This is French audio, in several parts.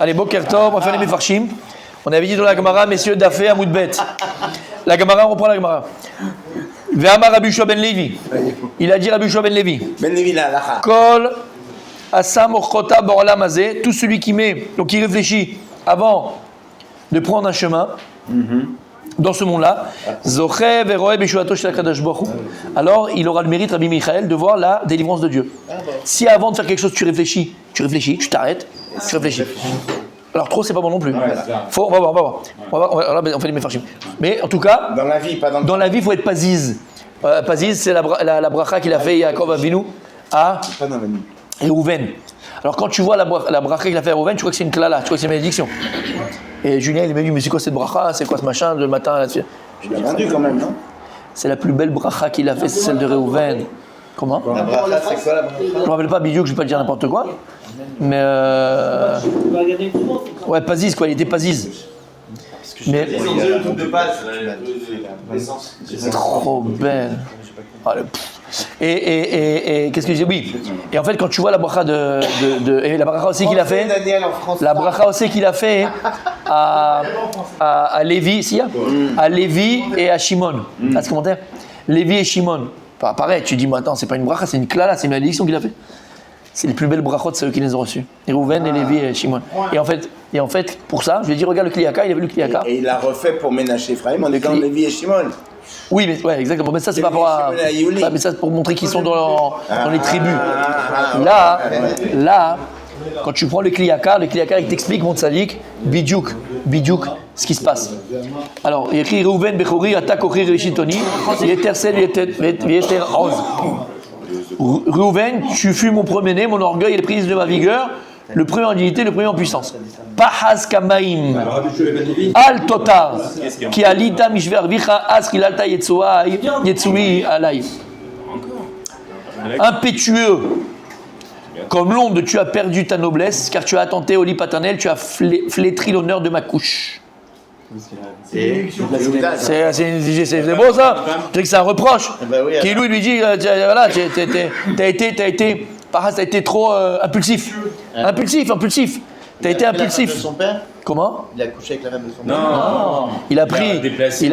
Allez, Boker Tov, on va faire les Mefarshim. On avait dit dans la Gemara, messieurs, Dafé, Amoudbet. La Gemara, on reprend la Gemara. Ve'amar Rabbi Yoshua ben Levi. Il a dit Rabbi Yoshua ben Levi. Ben Levi, la halacha. Kol Asam Orchota Ba'olam Hazeh. Tout celui qui met, donc qui réfléchit avant de prendre un chemin dans ce monde-là, Zoché Ve'roeh Beshuato Shel HaKadosh Baruch Hu. Alors il aura le mérite, Rabbi Michael, de voir la délivrance de Dieu. Si avant de faire quelque chose, tu réfléchis, tu t'arrêtes, tu réfléchis. Alors trop, c'est pas bon non plus. On va voir. On fait les méfarchim. Mais en tout cas, dans la vie, pas dans le... Dans la vie, il faut être paziz. Paziz, c'est la bracha qu'il a fait Yaakov Avinu à Reuven. Alors quand tu vois la bracha qu'il a fait à Reuven, tu crois que c'est une klala, tu crois que c'est une bénédiction. Et Julien, il m'a dit, mais c'est quoi cette bracha? C'est quoi ce machin le matin là-dessus? Tu l'as vendu quand même, non? C'est la plus belle bracha qu'il a fait, c'est celle de Reuven. Comment? La bracha, c'est quoi la bracha? Je ne me rappelle pas, Bidou, que je ne vais pas dire n'importe quoi. Mais ouais, Paziz quoi, il était Paziz. Mais c'est trop belle. Et qu'est-ce que je dis? Oui. Et en fait, quand tu vois la bracha et la bracha aussi qu'il a fait, la bracha aussi qu'il a fait à Lévi, à Lévi et à Shimon. T'as ce commentaire? Lévi et Shimon. Pareil, tu dis, mais attends, c'est pas une bracha, c'est une klala, c'est une malédiction qu'il a fait. C'est les plus belles brachot, c'est eux qui les ont reçus. Et Reuven, et Lévi et Shimon. Et en fait, pour ça, je lui ai dit, regarde le Kliaka, il a vu le Kliaka. Et il l'a refait pour Ménaché Ephraim en disant Lévi et Shimon. Oui, mais ouais, exactement. Mais ça, c'est pas pour mais ça, c'est pour montrer qu'ils sont dans les tribus. Là, quand tu prends le Kliaka, il t'explique, mon tzaddik, bidiouk, ce qui se passe. Alors, il y a écrit Reuven, Bechori, Atak, Ochri, Rishitoni, Yetersel, Yeter, Oz. Reuven, tu fus mon premier-né, mon orgueil et les prises de ma vigueur, le premier en dignité, le premier en puissance. Pahas kamaim, al totar, ki alita mishver vicha asri lalta yetsui alay. Impétueux, comme l'onde, tu as perdu ta noblesse, car tu as attenté au lit paternel, tu as flétri l'honneur de ma couche. C'est beau ça. Je dirais que c'est un reproche. Qui lui dit voilà, t'as été trop impulsif. Impulsif. T'as été impulsif. De son père? Comment? Il a couché avec la femme de son père? Non. Il a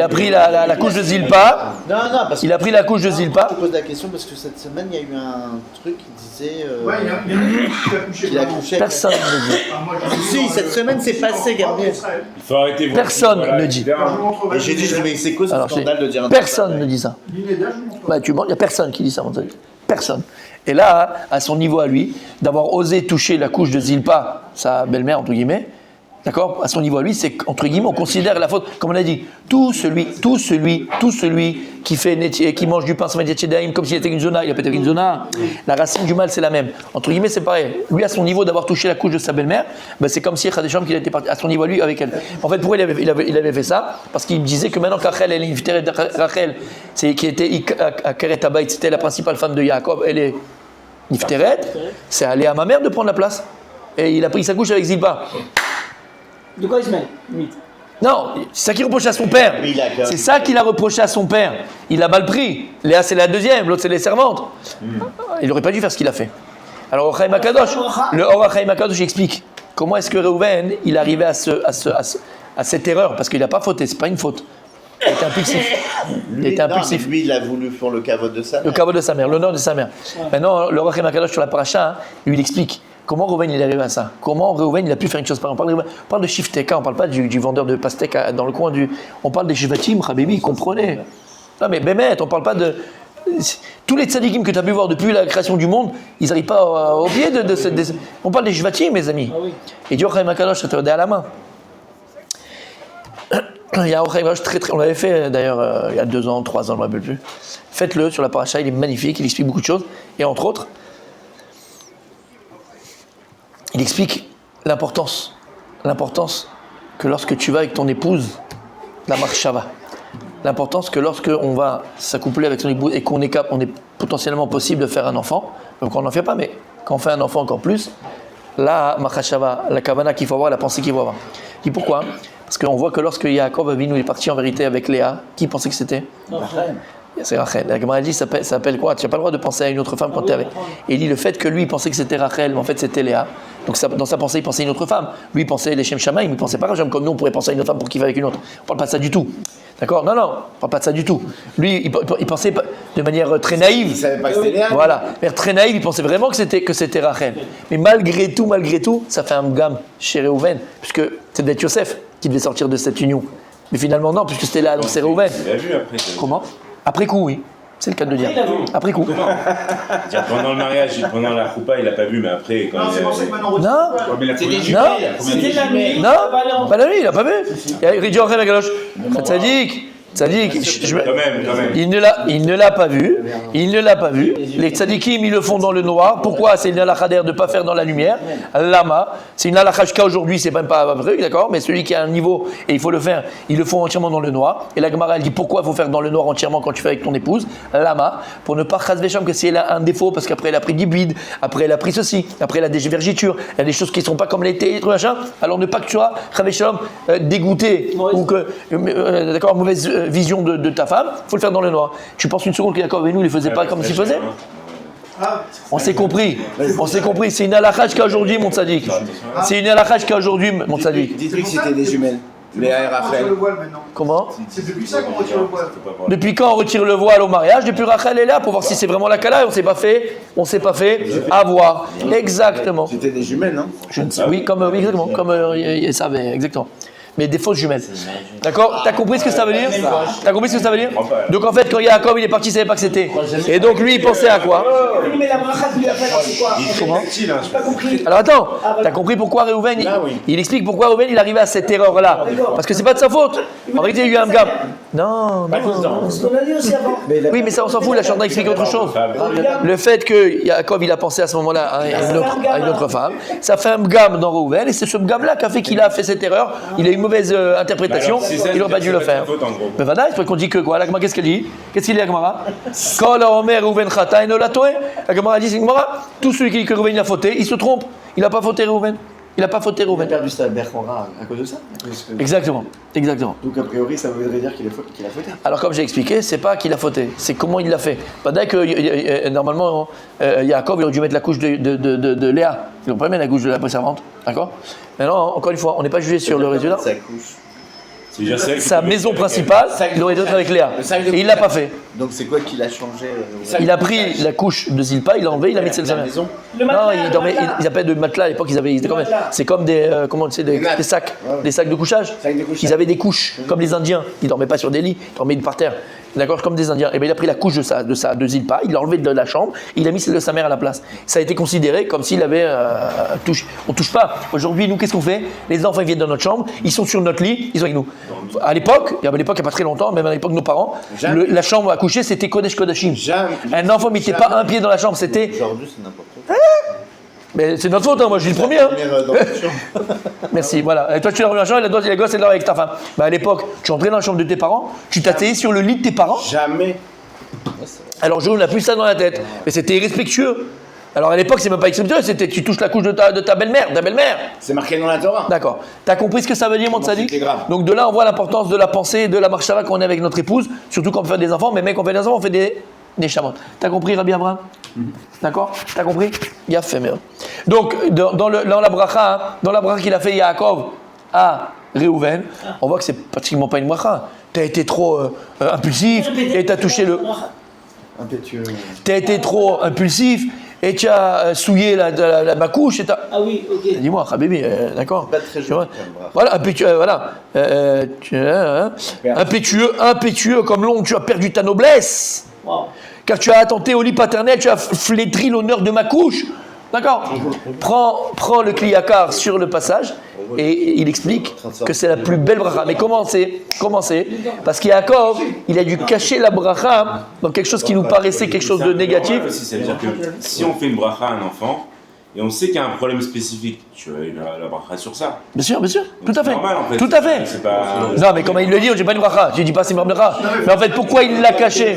pris la couche de Zilpa. Non, parce que il a pris la couche de Zilpa. Je te pose la question parce que cette semaine il y a eu un truc qui disait. Il y en a qui a couché. Personne ne dit. Si, cette semaine c'est passé, Gabriel. Il faut arrêter. Personne ne dit. Et j'ai dit, mais c'est quoi ce scandale de dire un personne ne dit ça. Il n'y a personne qui dit ça, mon Dieu. Personne. Et là, à son niveau à lui, d'avoir osé toucher la couche de Zilpa, sa belle-mère, entre guillemets, d'accord, à son niveau à lui, c'est qu'entre guillemets, on considère la faute, comme on a dit, tout celui qui fait qui mange du pain sans mettre d'Aïm, comme s'il était une zona, il a peut-être une zona, la racine du mal, c'est la même. Entre guillemets, c'est pareil. Lui, à son niveau, d'avoir touché la couche de sa belle-mère, ben, c'est comme si Khadesham qu'il était parti à son niveau à lui avec elle. En fait, pourquoi il avait fait ça? Parce qu'il disait que maintenant qu'Rachel, elle est une Rachel, qui était à Keret Habayit, c'était la principale femme de Yaakov, elle est Nifteret, c'est allé à ma mère de prendre la place. Et il a pris sa couche avec Zilpa. De quoi il se mêle? Non, c'est ça qu'il reprochait à son père. C'est ça qu'il a reproché à son père. Il a mal pris. Léa, c'est la deuxième, l'autre, c'est les servantes. Il n'aurait pas dû faire ce qu'il a fait. Alors, Orachaim Akadosh, le Orachaim Akadosh explique comment est-ce que Reuven, il arrivait à cette erreur, parce qu'il n'a pas fauté, c'est pas une faute. Il était impulsif. Lui, il a voulu faire le kavod de sa mère. Le kavod de sa mère, l'honneur de sa mère. Maintenant, le Orachaim Akadosh sur la paracha, lui, il explique comment Reuven il est arrivé à ça. Comment Reuven il a pu faire une chose pareille. On parle de Shifteka, on ne parle pas du vendeur de pastèques dans le coin du. On parle des Shivatim, Habibi, comprenez. Non mais Bémet, on ne parle pas de. Tous les tzadikim que tu as pu voir depuis la création du monde, ils n'arrivent pas au pied de cette. On parle des Shivatim, mes amis. Et Dieu Orachaim Akadosh, ça te redait à la main. Il y a un Orachaim Akadosh on l'avait fait d'ailleurs il y a 2 ans, 3 ans, je ne me rappelle plus. Faites-le sur la paracha, il est magnifique, il explique beaucoup de choses. Et entre autres, il explique l'importance que lorsque tu vas avec ton épouse, la marshava, l'importance que lorsque on va s'accoupler avec son épouse et qu'on est potentiellement possible de faire un enfant, donc on n'en fait pas, mais quand on fait un enfant encore plus, la marshava, la kavana qu'il faut avoir, la pensée qu'il faut avoir. Et pourquoi? Parce qu'on voit que lorsque Yaakov Avinu est parti en vérité avec Léa, qui pensait que c'était? C'est Rachel. La Gemara dit, ça s'appelle quoi? Tu n'as pas le droit de penser à une autre femme quand tu es avec. Et il dit le fait que lui, il pensait que c'était Rachel, mais en fait c'était Léa. Donc dans sa pensée, il pensait à une autre femme. Lui, il pensait les Shem Shamaïm, il ne pensait pas Rachel, comme nous, on pourrait penser à une autre femme pour qu'il va avec une autre. On ne parle pas de ça du tout. D'accord? Non, on ne parle pas de ça du tout. Lui, il pensait de manière très naïve. Il savait pas que c'était Léa. Voilà. De manière très naïve, il pensait vraiment que c'était Rachel. Mais malgré tout, ça fait un gamme chez Réhouven, puisque c'est d'être Yosef qui devait sortir de cette union. Mais finalement, non, puisque c'était là, donc c'est Réhouven. Il a vu après. Comment? Après coup, oui. C'est le cas de le dire. Après coup. Dire, pendant le mariage, pendant la choupa, il l'a pas vu, mais après, quand Non, c'est pour ça que maintenant on Non. retrouve. mais la C'est des première- jumelles. C'était la nuit. Non, pas la nuit, il n'a pas vu. Il dit en la galoche. Tzadik, Quand même. il ne l'a pas vu. Il ne l'a pas vu. Les tzadikim, ils le font dans le noir. Pourquoi? C'est une halakha d'air de ne pas faire dans la lumière. Lama. C'est une halakha jusqu'à aujourd'hui, c'est même pas vrai, d'accord? Mais celui qui a un niveau et il faut le faire, ils le font entièrement dans le noir. Et la Gemara, elle dit pourquoi il faut faire dans le noir entièrement quand tu fais avec ton épouse? Lama. Pour ne pas chasvesham que si elle a un défaut, parce qu'après elle a pris du bide, après elle a pris ceci, après elle a des vergitures, il y a des choses qui ne sont pas comme l'été, machin. Alors ne pas que tu sois chasvesham dégoûté ou que, d'accord, mauvaise vision de ta femme, il faut le faire dans le noir. Tu penses une seconde que Jacob et nous, il ne les faisait pas comme s'il faisait? On s'est compris. C'est une halakha jusqu'à aujourd'hui, mon tzaddik. C'est une halakha jusqu'à aujourd'hui, mon tzaddik. Dites-lui que c'était des jumelles. Léa et On retire Rachel. le voile maintenant. Comment? C'est depuis ça qu'on retire le voile. Depuis quand on retire le voile au mariage? Depuis Rachel est là pour voir si c'est vraiment la Kala. On s'est pas fait avoir. Exactement. C'était des jumelles, non? Oui, exactement. Comme il savait, exactement. Mais des fausses jumelles. D'accord? T'as compris ce que ça veut dire? Donc en fait, quand Yaakov il est parti, il savait pas que c'était. Et donc lui, il pensait à quoi? Oui, mais la bracha, tu lui as fait, c'est quoi? Comment? J'ai J'ai pas compris. Alors attends, t'as compris pourquoi Réhouven, il explique pourquoi Réhouven il arrivait à cette erreur-là. Parce que c'est pas de sa faute. En réalité, il y a eu un gars. Non. C'est ce qu'on a dit aussi avant. Oui, mais ça on s'en fout, la Chandra explique autre chose. Le fait que Yaakov il a pensé à ce moment-là à une autre femme, ça fait un gamme dans Réhouven, et c'est ce gamme-là qui a fait qu'il a fait cette erreur. Il a eu une mauvaise interprétation, il n'aurait pas dû le faire. Mais voilà, c'est qu'on dit que quoi? La Gemara, qu'est-ce qu'elle dit? Qu'est-ce qu'il dit la Gemara? Kol Omer Réhouven Chata Eno Latoé. La Gemara dit, c'est une Gemara, tout celui qui dit que Réhouven il a fauté, il se trompe. Il n'a pas fauté Réhouven. Il n'a pas fauté Il a Réhouven. perdu sa Berchora à cause de ça. À cause que- Exactement. Donc a priori, ça voudrait dire qu'il a fauté. Alors comme j'ai expliqué, c'est pas qu'il a fauté, c'est comment il l'a fait. Pendant que normalement, Yaakov il aurait dû mettre la couche de Léa. Il n'aurait pas mis la couche de la servante, d'accord? Maintenant, encore une fois, on n'est pas jugé sur le résultat. Sa couche. C'est déjà celle Sa maison principale, il aurait dû être avec Léa. Et il l'a pas fait. Donc c'est quoi qu'il a changé Il a pris la couche de Zilpa, il l'a enlevé, il l'a mis celle de sa mère. maison. Le Non, matelas, il le dormait, matelas. ils appelaient de matelas à l'époque, ils étaient comme, c'est comme des, comment tu sais, des sacs de couchage. Sacs de couchage. Ils avaient des couches, comme les Indiens. Ils dormaient pas sur des lits, ils dormaient par terre. D'accord, comme des Indiens. Et bien il a pris la couche de Zilpa, il l'a enlevé de la chambre, il a mis celle de sa mère à la place. Ça a été considéré comme s'il avait touché. On touche pas. Aujourd'hui, nous, qu'est-ce qu'on fait? Les enfants ils viennent dans notre chambre, ils sont sur notre lit, ils sont avec nous. À l'époque, il y a pas très longtemps, même à l'époque de nos parents, la chambre à coucher c'était Kodesh Kodashim. Jamais. Un enfant ne mettait pas un pied dans la chambre, c'était. Aujourd'hui, c'est n'importe quoi. Mais c'est notre faute, hein, moi je suis le premier. Hein. Dans la chambre. Merci, voilà. Et toi tu es dans la chambre et les gosses, elle dort avec ta femme. Bah, à l'époque, tu entrais dans la chambre de tes parents, tu t'asseyais sur le lit de tes parents. Jamais. Alors je n'a plus ça dans la tête. Mais c'était irrespectueux. Alors à l'époque, c'est même pas irrespectueux, c'était tu touches la couche de ta belle-mère, C'est marqué dans la Torah. D'accord. T'as compris ce que ça veut dire, mon tzaddik? c'était grave. Donc de là, on voit l'importance de la pensée, de la marche Shabbat qu'on est avec notre épouse, surtout quand on fait des enfants. Mais mec, quand on fait des enfants, on fait des chamottes. T'as compris, Rabbi Abraham? D'accord? T'as compris? Il a fait merde. Donc dans la bracha qu'il a fait Yaakov à Réhouven, on voit que c'est pratiquement pas une bracha. T'as été trop impulsif et t'as touché le. Impétueux. T'as été trop impulsif et tu as souillé ma couche et t'as. Ah oui, ok. Dis-moi, Habibi, d'accord. Pas très Tu vois. joli comme bras. Voilà, impétueux, voilà. Impétueux comme l'ongle, tu as perdu ta noblesse. Wow. Car tu as attenté au lit paternel, tu as flétri l'honneur de ma couche. D'accord? Prends le Kliyakar sur le passage et il explique que c'est la plus belle bracha. Mais comment c'est? Parce qu'Yaakov, il a dû cacher la bracha dans quelque chose qui nous paraissait quelque chose de négatif. Ça veut dire que si on fait une bracha à un enfant, et on sait qu'il y a un problème spécifique, tu as la bracha sur ça. Bien sûr, tout à C'est fait. normal en fait. Tout à fait. C'est pas... Non, mais comment il le dit, j'ai pas une bracha. Je dis pas c'est une bracha. Mais en fait, pourquoi il l'a caché?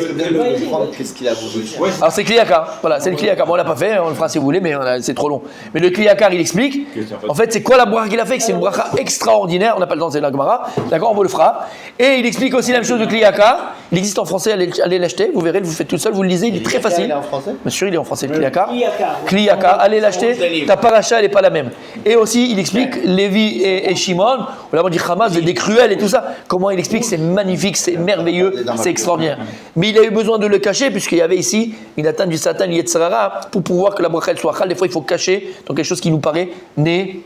Qu'est-ce qu'il a voulu faire. Alors c'est Kliyakar. Voilà, c'est le Kliyakar. Bon, on l'a pas fait, on le fera si vous voulez, mais c'est trop long. Mais le Kliyakar, il explique. En fait, c'est quoi la bracha qu'il a fait? C'est une bracha extraordinaire. On n'a pas le temps, c'est la Gemara. D'accord, on vous le fera. Et il explique aussi la même chose de Kliyakar. Il existe en français, allez l'acheter. Vous verrez, vous faites tout seul, vous le lisez. Il est très Il facile. est en français. Bien sûr, il est en français, le Kliyakar. Kliyakar. Kliyakar, allez l'acheter. Ta paracha, elle n'est pas la même. Et aussi, il explique Lévi et Shimon. On l'a dit Hamas, des cruels et tout ça. Comment il explique? C'est magnifique, c'est merveilleux, c'est extraordinaire. Mais il a eu besoin de le cacher, puisqu'il y avait ici une atteinte du Satan, Yetzirara, pour pouvoir que la bracha elle soit chal. Des fois, il faut cacher dans quelque chose qui nous paraît négatif.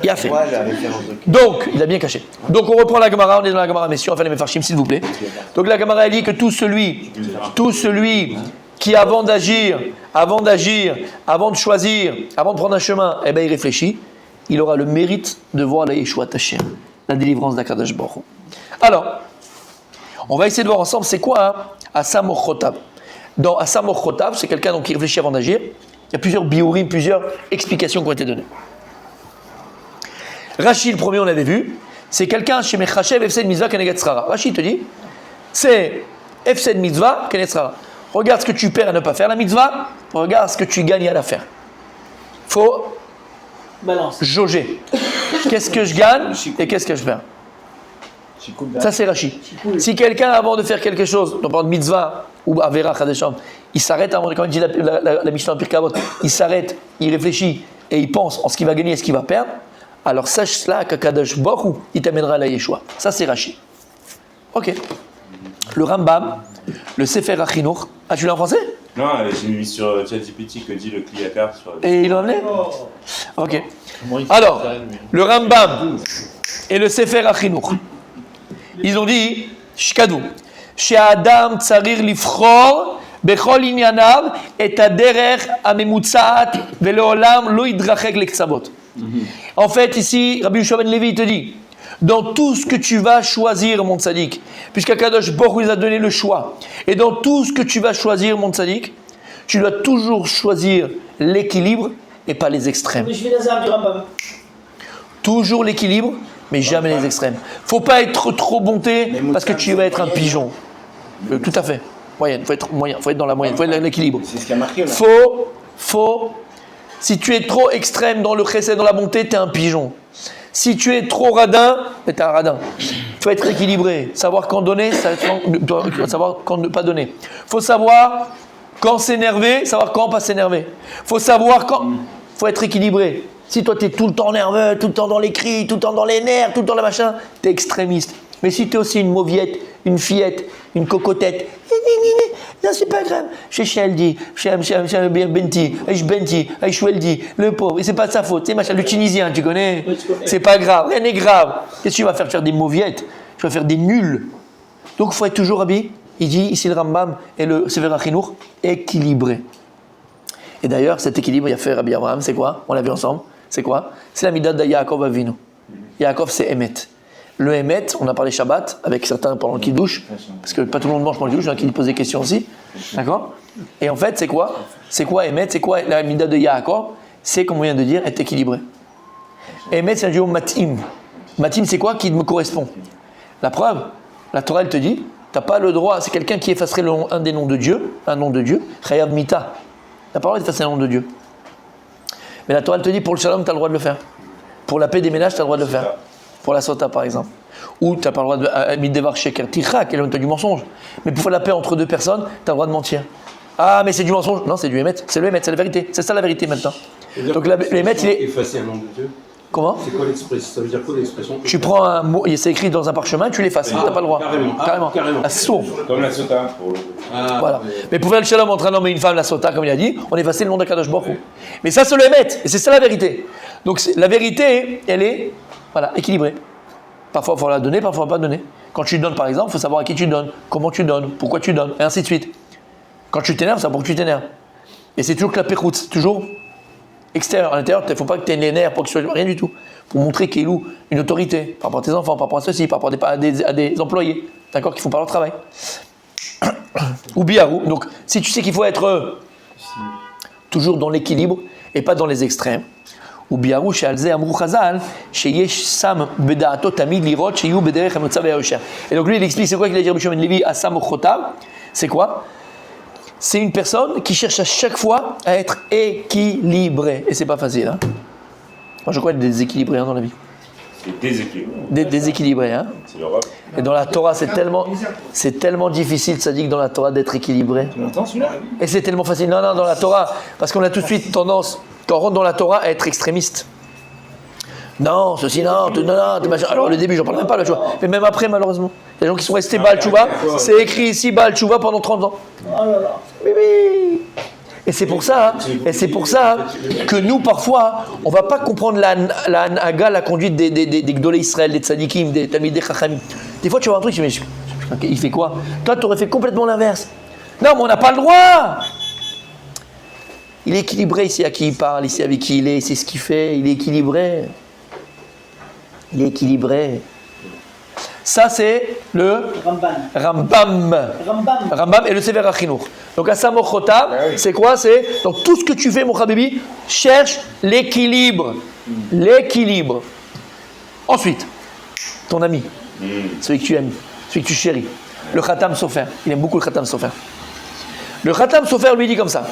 Il a fait. Ouais, j'avais fait un truc. Donc, il a bien caché. Donc, on reprend la Gemara, on est dans la Gemara, messieurs, enfin les Mefarshim, s'il vous plaît. Donc, la Gemara, elle dit que tout celui qui, avant d'agir, avant de choisir, avant de prendre un chemin, eh ben, il réfléchit, il aura le mérite de voir la Yeshua Hashem, la délivrance d'Akadosh Baruch Hu. Alors, on va essayer de voir ensemble, c'est quoi Asam Chotav. Dans Asam Chotav, c'est quelqu'un donc, qui réfléchit avant d'agir. Il y a plusieurs biurim, plusieurs explications qui ont été données. Rashi, le premier, on l'avait vu, c'est quelqu'un chez Mechashev, Efsed Mitzvah, Kenegat Srara. Rashi te dit, c'est Efsed Mitzvah, Kenegat Srara. Regarde ce que tu perds à ne pas faire la mitzvah, regarde ce que tu gagnes à la faire. Faut Balance. jauger. Qu'est-ce que je gagne et qu'est-ce que je perds? Ça, c'est Rashi. Si quelqu'un, avant de faire quelque chose, donc par mitzvah ou Avera Chadesham, il s'arrête avant, quand il dit la Mishnah en Pirkei Avot, il s'arrête, il réfléchit et il pense en ce qu'il va gagner et ce qu'il va perdre, alors sache cela qu'Akadosh Baruch Hu, il t'amènera à la Yeshua. Ça, c'est Rashi. Ok. Le Rambam, le Sefer HaChinuch. Ah, tu l'as en français? Non, j'ai mis sur ChatGPT que dit le Kliyakar sur... Et il l'a amené? Ok. Alors, le Rambam et le Sefer HaChinuch, ils ont dit, Shkadou, She'adam tsarir lifchor bechol inyanav et haderech hamemutzaat ve'leolam lo yidrachek lektsavot. En fait, ici, Rabbi Yehoshua ben Levi, il te dit, dans tout ce que tu vas choisir, mon tzaddik, puisqu'Akadosh Baruch Hu nous a donné le choix, et dans tout ce que tu vas choisir, mon tzaddik, tu dois toujours choisir l'équilibre et pas les extrêmes. Mais je vais dans un du Rambam. Toujours l'équilibre, mais jamais les extrêmes. Faut pas être trop bonté parce que tu vas être un pigeon. Tout à fait. Moyenne, faut être moyen, faut être dans la moyenne, faut être dans l'équilibre. C'est ce qui a marqué là. Si tu es trop extrême dans le chesed, dans la bonté, tu es un pigeon. Si tu es trop radin, tu es un radin. Il faut être équilibré, savoir quand donner, savoir quand ne pas donner. Il faut savoir quand s'énerver, savoir quand pas s'énerver. Il faut savoir quand... Il faut être équilibré. Si toi tu es tout le temps nerveux, tout le temps dans les cris, tout le temps dans les nerfs, tout le temps dans le machin, tu es extrémiste. Mais si tu es aussi une mauviette, une fillette, une cocotette, non, c'est pas grave. Chez Chaldi, chez Benti, chez Choueldi, le pauvre, et c'est pas de sa faute, c'est machin, le Tunisien, tu connais? C'est pas grave, rien n'est grave. Qu'est-ce que tu vas faire des mauviettes? Tu vas faire des nuls. Donc il faut être toujours habillé. Il dit ici le Rambam et le Sefer HaChinuch, équilibré. Et d'ailleurs, cet équilibre, il a fait Rabbi Abraham, c'est quoi? On l'a vu ensemble. C'est quoi? C'est la midat de Yaakov Avinu. Yaakov, c'est Emet. Le Emet, on a parlé Shabbat avec certains pendant qu'ils douchent, parce que pas tout le monde mange pendant qu'ils douchent, il y en a qui posent des questions aussi. D'accord? Et en fait, c'est quoi? C'est quoi Emet? C'est quoi la midat de Yaakov? C'est, comme on vient de dire, être équilibré. Emet, c'est un duo matim. Matim, c'est quoi? Qui me correspond. La preuve, la Torah, elle te dit, tu n'as pas le droit, c'est quelqu'un qui effacerait un des noms de Dieu, un nom de Dieu, Chayav Mita. Tu n'as pas le droit d'effacer un nom de Dieu. Mais la Torah, elle te dit, pour le shalom, tu as le droit de le faire. Pour la paix des ménages, tu as le droit de le faire. Pour la sota, par exemple. Ou tu n'as pas le droit de midevar sheker ticha, qui est le du mensonge. Mais pour faire la paix entre deux personnes, tu as le droit de mentir. Ah, mais c'est du mensonge. Non, c'est du émet. C'est le émet, c'est la vérité. C'est ça la vérité maintenant. Donc l'émet, il est. Effacer un nom de Dieu. Comment? C'est quoi l'expression? Ça veut dire quoi l'expression? Tu prends un mot, c'est écrit dans un parchemin, tu l'effaces. Tu n'as pas le droit. Carrément. La sourd. Comme la sota. Voilà. Mais pour faire le shalom entre un homme et une femme, la sota, comme il a dit, on effaçait le nom d'Akadosh Baruch Hu. Mais ça, c'est le émet. Et c'est ça la vérité. Donc la vérité, elle est équilibrée. Parfois, il faut la donner, parfois, pas donner. Quand tu donnes, par exemple, il faut savoir à qui tu donnes, comment tu donnes, pourquoi tu donnes, et ainsi de suite. Quand tu t'énerves, c'est pourquoi tu t'énerves. Et c'est toujours que la péroute, c'est toujours extérieur. À l'intérieur, il ne faut pas que tu aies les nerfs pour que tu sois rien du tout. Pour montrer qu'il loue une autorité par rapport à tes enfants, par rapport à ceci, par rapport à des employés, d'accord, qui font pas leur travail. Ou biarou. Donc, si tu sais qu'il faut être toujours dans l'équilibre et pas dans les extrêmes. Ou biarou she'alze amrou chazal sheyesh sam beda'ato tamid lirot sheyu bederech hamotzav v'yosher. Et donc lui il explique c'est quoi qu'il a dit Rabbi Shimon ben Levi à Sam Ochotav. C'est quoi? C'est une personne qui cherche à chaque fois à être équilibrée. Et c'est pas facile. Hein? Moi je crois être déséquilibré dans la vie. C'est déséquilibré. Déséquilibré. Hein? C'est l'Europe. Et dans la Torah c'est tellement difficile, ça dit que dans la Torah d'être équilibré. Tu l'entends celui-là? Et c'est tellement facile. Non, dans la Torah, parce qu'on a tout de suite tendance, quand on rentre dans la Torah, à être extrémiste. Non, ceci, non, machin. Alors, le début, j'en parle même pas, là, tu vois. Mais même après, malheureusement. Il y a des gens qui sont restés Baal Tchouva. C'est écrit ici, Baal Tchouva, pendant 30 ans. Oh là là. Oui. Et c'est pour ça, que nous, parfois, on ne va pas comprendre la Haga, la conduite des Gdolé Israël, des Tzadikim, des Talmidei Chachamim. Des fois, tu vois un truc, tu me dis, il fait quoi? Toi, tu aurais fait complètement l'inverse. Non, mais on n'a pas le droit. Il est équilibré ici à qui il parle, ici avec qui il est, c'est ce qu'il fait, il est équilibré. Il est équilibré. Ça, c'est le Rambam et le Sefer HaChinuch. Donc, à Samochotav, c'est quoi? C'est donc tout ce que tu fais, mon Habibi, cherche l'équilibre. L'équilibre. Ensuite, ton ami, celui que tu aimes, celui que tu chéris, le Khatam Sofer. Il aime beaucoup le Khatam Sofer. Le Khatam Sofer lui dit comme ça.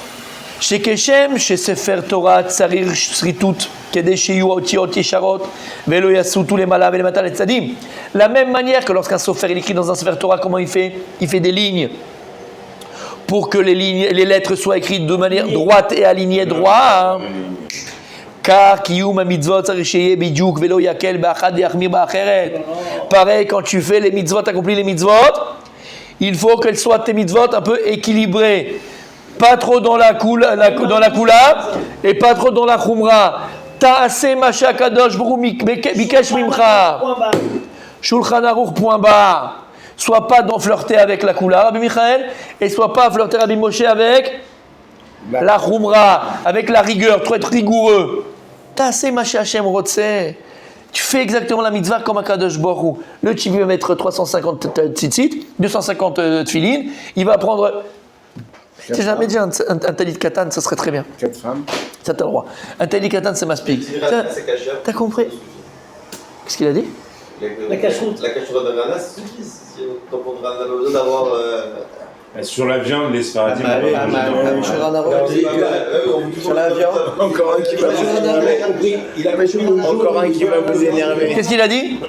Chez Keshem, chez Sefer Torah, Tsarir Sritut, Kede Sheyu Otiot Yesharot, Velo Yasu, tous les malades, les matal et tzadim. La même manière que lorsqu'un Sofer il écrit dans un Sefer Torah, comment il fait? Il fait des lignes pour que les lettres soient écrites de manière droite et alignées droit. Car Kiyum mitzvot Sarisheye Bidjuk, Velo Yakel, Bachad Yachmir Bacheret. Pareil, quand tu fais les mitzvot, accomplis les mitzvot, il faut qu'elles soient tes mitzvot un peu équilibrées. Pas trop dans la kula et pas trop dans la khumra. Ta'aseh masha kadosh baruch bikesh mimcha. Shulchan Aruch point barre. Sois pas dans flirter avec la kula, Rabbi Michael, et sois pas flirter Rabbi Moshe avec la khumra, avec la rigueur. Tu dois être rigoureux. Ta'aseh masha Hashem rotzeh. Tu fais exactement la mitzvah comme un kadosh baruch. Le tchibi va mettre 350 tzitzit, 250 tfilin. Il va prendre. Si jamais dit un talit katan, ça serait très bien. 4 femmes. Ça t'as le droit. Un talit katan, c'est maspik. T'as compris? Qu'est-ce qu'il a dit? La cacheroute. La cacheroute de Rana, c'est suffit. Si on a besoin d'avoir. Sur la viande, les sparadim. Sur la viande. Encore un qui va vous énerver. Encore un qui va vous énerver. Qu'est-ce qu'il a dit?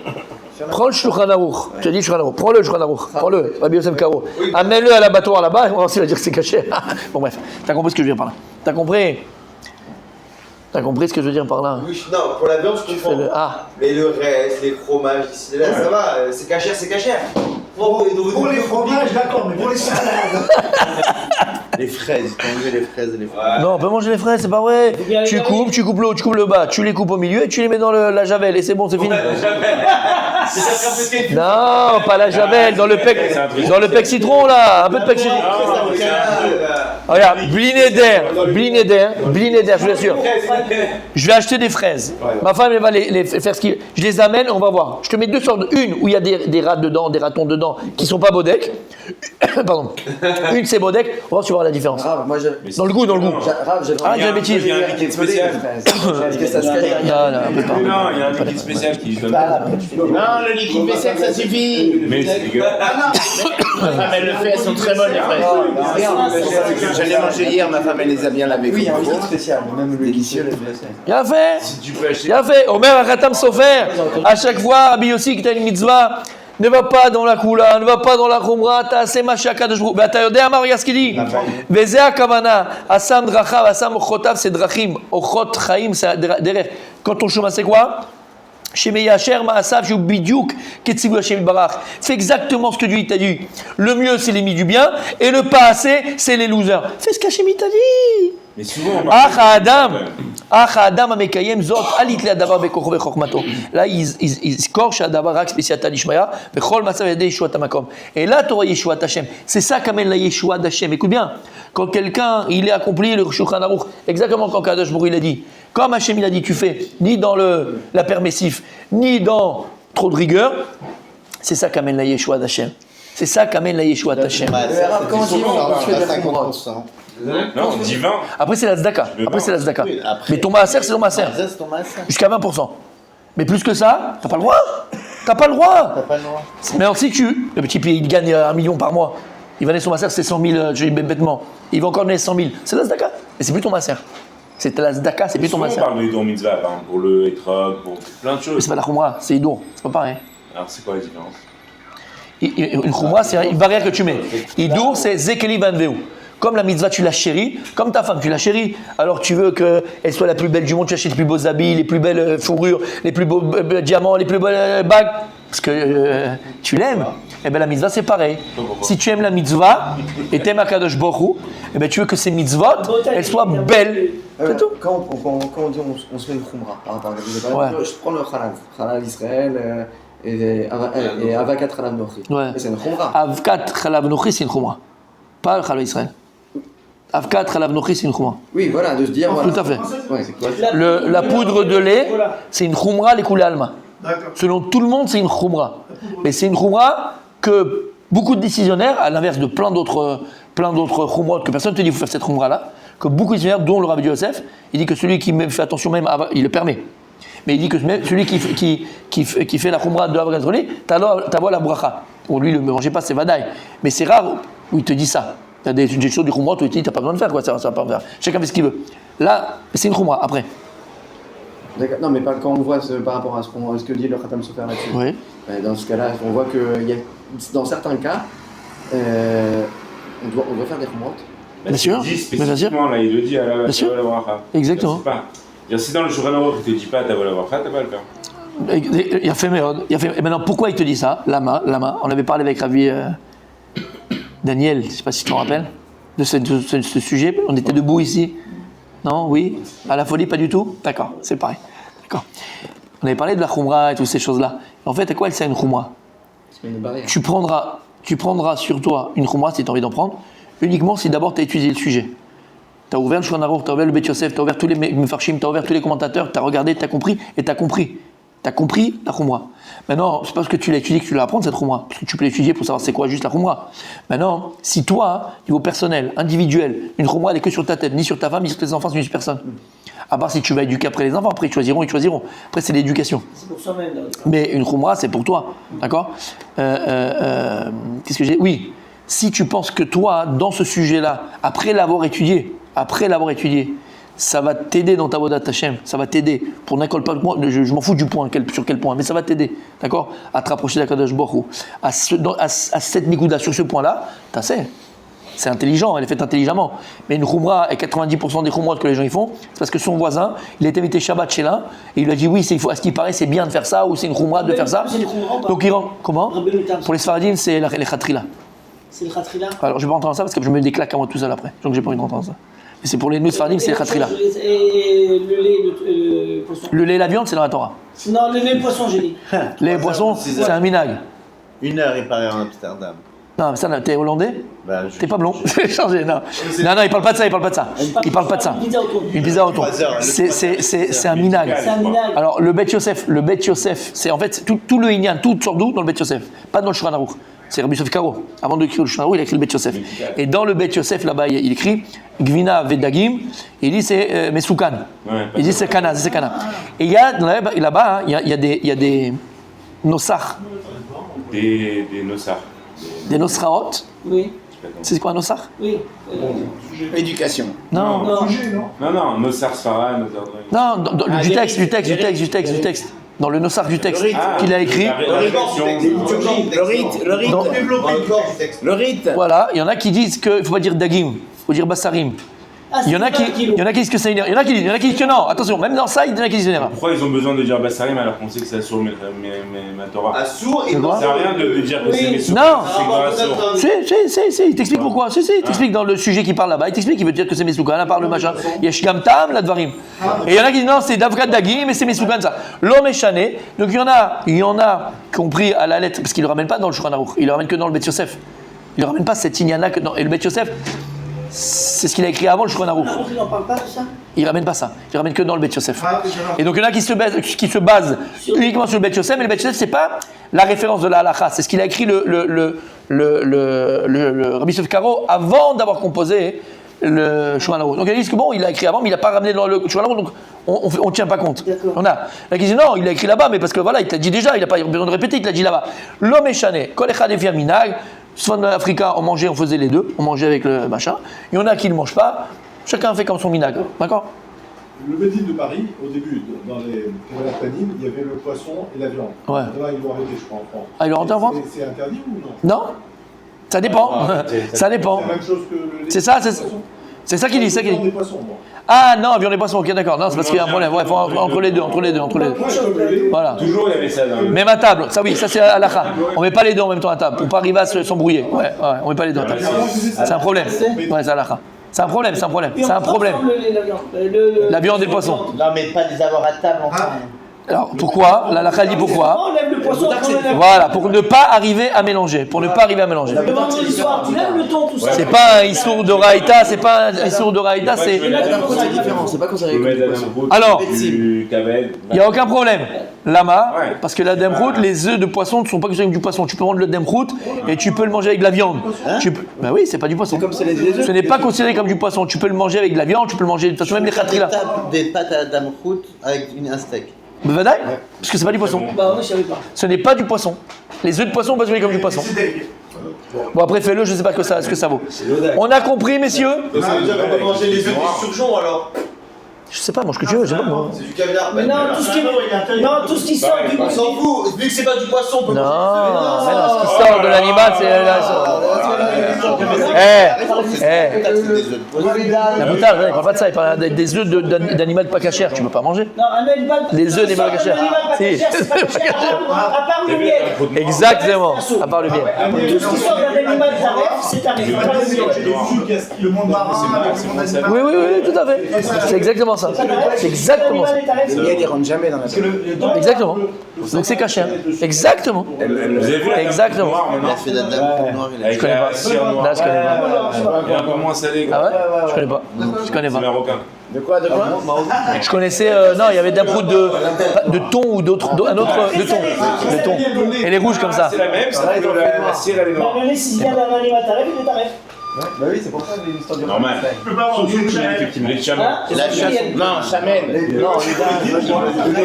Prends le Shulchan Aruch. Tu as dit Shulchan Aruch. Prends le Shulchan Aruch. Prends-le. Rabbi Yosef Karo. Amène-le à l'abattoir là-bas. On va voir s'il va dire que c'est caché. Bon, bref. T'as compris ce que je veux dire par là? T'as compris? T'as compris ce que je veux dire par là? Oui, non, pour la viande, je comprends. Mais le reste, les fromages, ici, là, ça va. C'est cachère, c'est cachère. Pour les fromages, d'accord, mais pour les salades. Les fraises, tu peux enlever les fraises et les fraises. Non, on peut manger les fraises, c'est pas vrai. Tu coupes le haut, tu coupes le bas, tu les coupes au milieu et tu les mets dans la javel et c'est bon, c'est fini. Non, pas la javel, dans le pec citron là, un peu de pec citron. Regarde, blinéder, je vous assure. Je vais acheter des fraises. Ma femme elle va les faire ce qu'il. Je les amène, on va voir. Je te mets deux sortes, une où il y a des rats dedans, des ratons dedans qui sont pas bodek. Pardon. Une c'est bodek, on va voir si tu vois la différence. Dans le goût. Arrête la bêtise. Il y a un liquide spécial. Non, un peu pas. Non, il y a un liquide spécial qui donne. Non, le liquide vaisselle, ça suffit. Mais c'est dégueulasse. Ma femme, elle le fait, elles sont très bonnes, les fraises. Je les ai mangées hier, ma femme, elle les a bien lavées. Oui, il y a un liquide spécial, même délicieux les fraises. Bien fait. Si tu peux acheter. Bien fait. Omer Aratam Sofer. À chaque fois, Rabbi Yossi qui t'a une mitzvah. Ne va pas dans la kula, ne va pas dans la khumra, t'as assez machaka de jbrou. T'as yodé amar, regarde ce qu'il dit. Vezea kavana, asam drachav, asam ochotav, c'est drachim. Ochot chaim, c'est derrière. Quand ton chemin, c'est quoi? Shemeyacher ma'asav, shu bidyouk, ketzivu Hashem barach. Fais exactement ce que Dieu t'a dit. Le mieux, c'est les mis du bien, et le pas assez, c'est les losers. Fais ce qu'Hashem t'a dit. Mais souvent, Adam amekayem zot alit le adavar bekocho vechokmato. Là, il score chez adavar rak spéciata lishmaya bechol matzav yadei yeshuat hamakom. Et là, tu auras yeshuat Hashem. C'est ça qu'amène la yeshuat d'Hashem. Écoute bien, quand quelqu'un il est accompli le Shulchan Aruch, exactement quand Kadosh Baruch il a dit, comme Hashem il a dit, tu fais ni dans la permissif, ni dans trop de rigueur. C'est ça qu'amène la yeshuat d'Hashem. C'est ça qu'amène la yeshuat d'Hashem. Quand on dit on fait de la khumra. Non, on dit 20. Après, c'est la tzedaka. veux Après, pas. c'est la tzedaka. Oui, après- Mais ton maaser, c'est ton maaser. Ça, c'est ton maaser. Jusqu'à 20%. Mais plus que ça, t'as pas le droit. T'as pas le droit. T'as pas le droit. Mais alors, si le petit il gagne 1 million par mois, il va donner son maaser, c'est 100 000, je dis bêtement. Il va encore donner 100 000. C'est la tzedaka. Mais c'est plus ton maaser. C'est la tzedaka, c'est plus ton Souvent, on maaser. parle de Hidour Mitzvah, par exemple, pour le Etrog, pour plein de Mais choses. c'est pas la khumra, c'est idour. C'est pas pareil. Alors, c'est quoi la différence? Une khumra, c'est une barrière que tu mets. Idour, c'est zekeli vanveu. Comme la mitzvah, tu la chéris, comme ta femme, tu la chéris. Alors tu veux qu'elle soit la plus belle du monde, tu achètes les plus beaux habits, les plus belles fourrures, les plus beaux diamants, les plus belles bagues. Parce que tu l'aimes. Et bien la mitzvah, c'est pareil. Si tu aimes la mitzvah et t'aimes Akadosh Baruch Hu, et bien tu veux que ces mitzvot, elles soient belles. C'est tout. Quand on dit on se met une khumra, par rapport à Ouais. je prends le halal Israël et avakat halal nochi. Ouais. C'est une khumra. Avkat chalav nochi, c'est une khumra. Pas le chalav Israël. Avkat chalav nochi, c'est une khumra. Oui, voilà, de se dire. Voilà. Tout à fait. Ouais, c'est quoi La poudre de lait, c'est une khumra, les coulées alma. D'accord. Selon tout le monde, c'est une khumra. Mais c'est une khumra que beaucoup de décisionnaires, à l'inverse de plein d'autres khumrot, que personne ne te dit qu'il faut faire cette khumra-là, que beaucoup de décisionnaires, dont le Rabbi Yosef, il dit que celui qui fait attention même, il le permet. Mais il dit que celui qui fait la khumra de Avrat Zoli, t'as la bracha. Bon, lui, ne le mangez pas, c'est vadaï. Mais c'est rare où il te dit ça. Il y a des choses du khumra où il te dit, t'as pas besoin de faire, quoi, ça va pas faire. Chacun fait ce qu'il veut. Là, c'est une khumra, après. D'accord. Non, mais quand on voit par rapport à ce que dit le Khatam Sofer là-dessus, Oui. dans ce cas-là, on voit que dans certains cas, on doit faire des khumrot. Bien sûr. Il dit Mais bien sûr. spécifiquement, là, il le dit à la Bien sûr. bracha. Exactement. C'est pas. Si dans le Shulchan Aruch, il te dit pas, t'as la bracha, t'as pas à le faire. Il a fait Mérod. Et maintenant, pourquoi il te dit ça? Lama. On avait parlé avec Ravi Daniel, je ne sais pas si tu te rappelles, de ce sujet. On était debout ici. Non? Oui? À la folie, pas du tout? D'accord, c'est pareil. D'accord. On avait parlé de la khumra et toutes ces choses-là. En fait, à quoi elle sert une khumra? C'est une barrière. Tu prendras sur toi une khumra si tu as envie d'en prendre, uniquement si d'abord tu as étudié le sujet. Tu as ouvert le Shulchan Aruch, tu as ouvert le Bet Yosef, tu as ouvert tous les Mefarshim, tu as ouvert tous les commentateurs, tu as regardé, tu as compris, et tu as compris. Tu as compris la khumra. Maintenant, c'est parce que tu l'as étudié que tu l'as apprendre cette khumra. Parce que tu peux l'étudier pour savoir c'est quoi juste la khumra. Maintenant, si toi, niveau personnel, individuel, une khumra elle est que sur ta tête, ni sur ta femme, ni sur tes enfants, ni sur personne. À part si tu vas éduquer après les enfants, après ils choisiront. Après c'est l'éducation. C'est pour soi-même. Mais une khumra c'est pour toi. D'accord Qu'est-ce que j'ai? Oui. Si tu penses que toi, dans ce sujet-là, après l'avoir étudié, ça va t'aider dans ta vodat Hashem, ça va t'aider pour n'importe quel point, je m'en fous du point, sur quel point, mais ça va t'aider, d'accord, à te rapprocher d'Akadosh Baruch Hu. À cette nikuda, sur ce point-là, t'as c'est intelligent, elle est faite intelligemment. Mais une khumra, et 90% des khumrot que les gens y font, c'est parce que son voisin, il a été invité Shabbat chez l'un, et il lui a dit oui, à ce qui paraît, c'est bien de faire ça, ou c'est une khumra de faire ça. C'est une khumra ou pas? Donc il rentre, comment? Rabbeinu Tam. Pour les Sfaradim, c'est les khatrila. C'est le khatrila. Alors je vais pas rentrer dans ça parce que je me mets des claques à moi tout seul après, donc j'ai pas envie de rentrer dans ça. Mais c'est pour les nous Sfaradim, c'est les khatrila. Et le lait, le poisson. Le lait et la viande, c'est dans la Torah. Non, le lait et le poisson, j'ai dit. Les poissons, c'est un minag. 1 heure, il paraît en Amsterdam. Non, mais ça, t'es hollandais? Bah, T'es pas blond? J'ai changé, non. Non, il parle pas de ça, il parle pas de ça. Une pizza autour. C'est un minag. C'est un minag. Alors, le Bet Yosef, c'est en fait tout le Inyan, tout sort d'où? Dans le Bet Yosef. Pas dans le Shulchan Aruch. C'est Rabbi Yosef Karo. Avant d'écrire le Shulchan Aruch, il a écrit le Bet Yosef. Et dans le Bet Yosef, là-bas, il écrit Gvina Vedagim, il dit c'est Mesoukan. Il dit c'est Kana, c'est Kana. Et il y a, là-bas, il y a des Nosach. Des Nossar. Des Nosraot. Oui, C'est quoi un Nosach? oui. Éducation. Non. Non, Nossar Sfara, Nossar. Non, du texte. Dans le Nosach du texte qu'il a écrit. Le rite. Voilà, il y en a qui disent qu'il ne faut pas dire Dagim, il faut dire Bassarim. Il y en a qui disent que c'est une erreur. Il y en a qui disent que non. Attention, même dans ça, il y en a qui disent une erreur. Pourquoi ils ont besoin de dire Bassarim alors qu'on sait que c'est Assour ma Torah? Assour et C'est quoi? Ça sert à rien de dire que c'est Messour. Non. C'est quoi Assour? Si, il t'explique pourquoi. Il t'explique dans le sujet qu'il parle là-bas. Il t'explique qu'il veut dire que c'est Mesoukan, là par le machin. Yesh Gam Tam, la Dvarim. Et il y en a qui disent non, c'est Davkat Dagim, mais c'est Mesoukan ça. L'homme est chané. Donc il y en a qui ont pris à la lettre, parce qu'il ne le ramène pas dans le Shulchan Aruch, il le ramène que dans le Bet Yosef. Il ne ramène pas cette ignana que dans. Et le Bet Yosef, c'est ce qu'il a écrit avant le Shulchan Aruch. Il n'en parle pas de ça. Il ramène pas ça. Il ramène que dans le Bet Yosef. Et donc il y en a qui se basent uniquement sur le Bet Yosef, mais le Bet Yosef c'est pas la référence de la halakha, c'est ce qu'il a écrit le Rabbi Yosef Karo avant d'avoir composé le Shulchan Aruch. Donc ils disent que bon, il a écrit avant, mais il n'a pas ramené dans le Shulchan Aruch, donc on ne tient pas compte. D'accord. On a. Là, ils disent non, il a écrit là-bas, mais parce que voilà, il te l'a dit déjà, il n'a pas besoin de répéter, il te l'a dit là-bas. L'homme est chané, kol echad efi minag. Soit en Afrique, on mangeait, on faisait les deux, on mangeait avec le machin. Il y en a qui ne mangent pas, chacun fait comme son minag. D'accord? Le Bédine de Paris, au début, dans les planines, il y avait le poisson et la viande. Ouais. Là, ils l'ont arrêté, je crois, en France. Ah, ils l'ont arrêté en France? C'est interdit ou non? Non, ça dépend. Ça dépend. C'est la même chose que le lait. C'est ça, c'est ça qu'il dit. C'est ça qu'il Des dit. poissons, moi. Ah non, viande et poisson, ok, d'accord. Non, c'est parce qu'il y a un problème. Ouais, faut entre les deux. Voilà. Toujours, il y avait ça dans le. Même à table, ça oui, ça c'est halakha. On met pas les deux en même temps à table pour pas arriver à s'embrouiller. Ouais, on met pas les deux à table. C'est un problème. Ouais, c'est halakha. C'est un problème. Puis on C'est un problème. transforme la viande. La viande et le poisson. Non, mais pas les avoir à table ensemble. Alors pourquoi? L'halakha dit pourquoi? On lève le poisson, après on lève. Voilà, pour ne pas arriver à mélanger. Pour ne pas arriver à mélanger. Le vendredi soir, tu lèves le thon, tout ça. C'est pas un issour de raïta, c'est pas un issour de raïta, c'est. La dame route, c'est différent, c'est pas considéré Vous comme mettez du la poisson. route, Alors, du cabel. il n'y a aucun problème. Lama, Ouais. parce que la demroute, les œufs de poisson ne sont pas considérés comme du poisson. Tu peux prendre le demroute et tu peux le manger avec de la viande. Ben oui, c'est pas du poisson. Comme c'est les œufs. Ce n'est pas considéré comme du poisson. Tu peux le manger avec de la viande, tu peux le manger de toute façon, même les khatila. Des pâtes à dame route avec un steak. Ben voilà, parce que c'est pas du poisson. Bah oui, je savais pas. Ce n'est pas du poisson. Les œufs de poisson sont pas considérés comme du poisson. Bon après fais-le, je sais pas ce que ça vaut. On a compris, messieurs? Donc ça veut dire qu'on peut manger les œufs du surgeon alors? Je sais pas, mange ce que tu veux, je sais pas moi. C'est du caviar. Mais non, tout ce qui sort du On s'en fout, vu que c'est pas du poisson, on peut Non, manger mais non, ce qui sort de l'animal, c'est la boutade, il parle pas de ça, il parle des œufs d'animal pas cachère, tu peux pas manger. Non, un animal. Les œufs d'animal cachère. Si. C'est pas cachère, à part le miel. Exactement, à part le bien. Tout ce qui sort d'un animal taref, c'est taref. Le monde marin, le monde animal. Oui, tout à fait. C'est exactement ça. C'est exactement ça. Le miel, il rentre jamais dans la Exactement. Donc c'est cachère. Exactement. Vous avez vu la Exactement. Il a fait de la dame noire, il a Avec Je connais la pas. cire noire. Là, je connais pas. Il est un peu moins salé. Ah ouais? Je connais pas. Je connais C'est pas. marocain. De quoi Je connaissais, non, il y avait d'un prout de thon ou d'autres, un autre de thon. Et les rouges comme ça. C'est la même, c'est que la cire elle est noire. Mais s'il vient d'un animal taref, il est taref. Bah oui, c'est pour ça l'histoire du Normal. Tu peux pas manger une chaîne. Effectivement, les chameaux. Hein? La chasse. Non, chamène. Non, les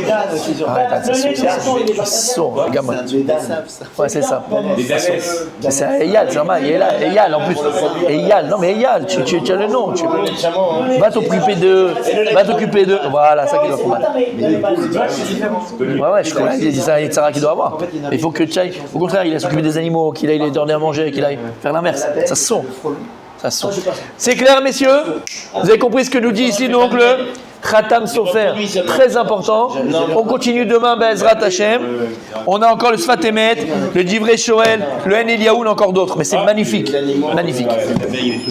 danes aussi sur Arrête, Le lait de poisson, il est pas ils sont, les gamins. Les dames. Ouais, c'est ça. Des danesses. C'est un Eyal, c'est normal. Eyal en plus. Eyal, non mais Eyal, tu as le nom. Les chameaux, hein. Va t'occuper de. Voilà, ça qu'il doit combattre. Ouais, je connais. C'est un Yitzhara qu'il doit avoir. Il faut que tu ailles. Au contraire, il aille s'occuper des animaux, qu'il aille les donner à manger, qu'il aille faire l'inverse. Ça se sent. Ça se sent. C'est clair, messieurs? Vous avez compris ce que nous dit ici donc le Khatam Sofer, très important. On continue demain, Be'ezrat Hashem. On a encore le Sfat Emet, le Divrei Shoel, le En Eliyahu, encore d'autres. Mais c'est magnifique. Magnifique.